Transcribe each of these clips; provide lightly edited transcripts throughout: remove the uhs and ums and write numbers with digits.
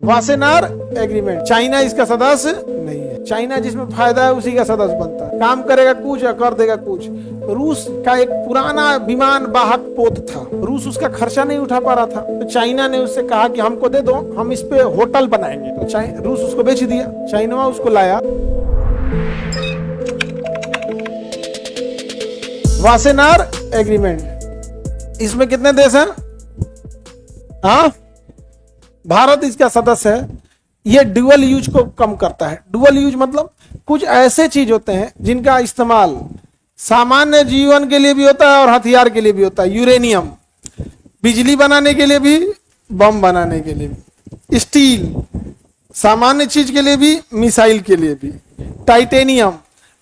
Wassenaar agreement, China इसका सदस्य नहीं है। चाइना जिसमें फायदा है उसी का सदस्य बनता है। काम करेगा कुछ और कर देगा कुछ। रूस का एक पुराना विमान वाहक पोत था, रूस उसका खर्चा नहीं उठा पा रहा था, तो चाइना ने उससे कहा कि हमको दे दो, हम इस पे होटल बनाएंगे। तो रूस उसको बेच दिया, चाइना उसको लाया। वासेनार एग्रीमेंट, इसमें कितने देश हैं? हाँ, भारत इसका सदस्य है। ये डुअल यूज को कम करता है। डुअल यूज मतलब कुछ ऐसे चीज होते हैं जिनका इस्तेमाल सामान्य जीवन के लिए भी होता है और हथियार के लिए भी होता है। यूरेनियम, बिजली बनाने के लिए भी, बम बनाने के लिए भी। स्टील, सामान्य चीज के लिए भी, मिसाइल के लिए भी। टाइटेनियम,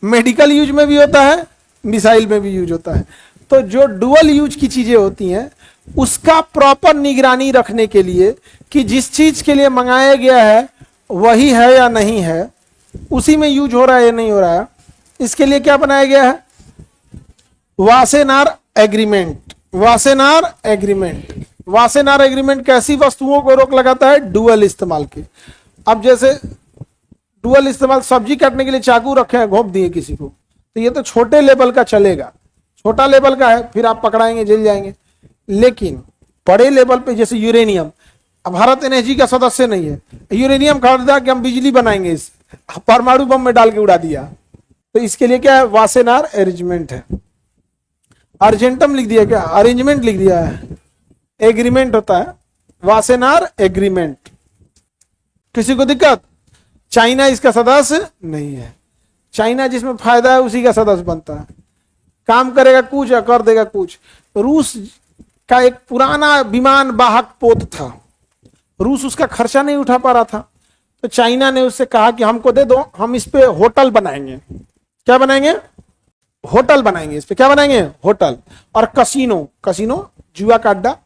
मेडिकल यूज में भी होता है, मिसाइल में भी यूज होता है। तो जो डुअल यूज की चीजें होती हैं उसका प्रॉपर निगरानी रखने के लिए कि जिस चीज के लिए मंगाया गया है वही है या नहीं है, उसी में यूज हो रहा है या नहीं हो रहा है, इसके लिए क्या बनाया गया है? Wassenaar agreement. Wassenaar agreement, Wassenaar agreement कैसी वस्तुओं को रोक लगाता है? डुअल इस्तेमाल के। अब जैसे डुअल इस्तेमाल, सब्जी काटने के लिए चाकू रखे हैं, घोंप दिए किसी को, तो ये तो छोटे लेवल का चलेगा, छोटा लेवल का है, फिर आप पकड़ाएंगे, जेल जाएंगे। लेकिन बड़े लेवल पे जैसे यूरेनियम, अब भारत एनर्जी का सदस्य नहीं है, यूरेनियम खरीदा कि हम बिजली बनाएंगे, इस परमाणु बम में डाल के उड़ा दिया, तो इसके लिए क्या है? वासेनार अरेंजमेंट है। अर्जेंटम लिख दिया क्या? अरेंजमेंट लिख दिया है, एग्रीमेंट होता है वासेनार एग्रीमेंट। किसी को दिक्कत? चाइना इसका सदस्य नहीं है। चाइना जिसमें फायदा है उसी का सदस्य बनता है। काम करेगा कुछ और कर देगा कुछ। रूस का एक पुराना विमान वाहक पोत था, रूस उसका खर्चा नहीं उठा पा रहा था, तो चाइना ने उससे कहा कि हमको दे दो, हम इस पे होटल बनाएंगे। क्या बनाएंगे? होटल बनाएंगे। इस पे क्या बनाएंगे? होटल। और कसिनो, कसिनो जुआ का अड्डा,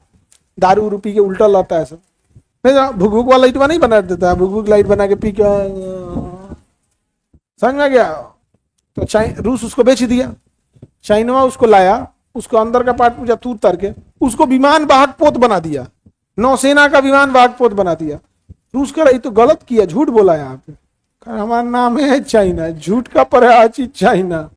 दारू रूपी के उल्टा लाता है सब। नहीं, भुक भुक वाला लाइट नहीं बना देता है, भुक भुक लाइट बना के पी के, समझ में गया? तो रूस उसको बेच दिया, चाइना उसको लाया, उसको अंदर का पार्ट पूजा तूर तर के उसको विमान वाहक पोत बना दिया, नौसेना का विमान वाहक पोत बना दिया। रूस कह रहा ये तो गलत किया, झूठ बोला यहाँ पे, हमारा नाम है चाइना, झूठ का पराचित चाइना।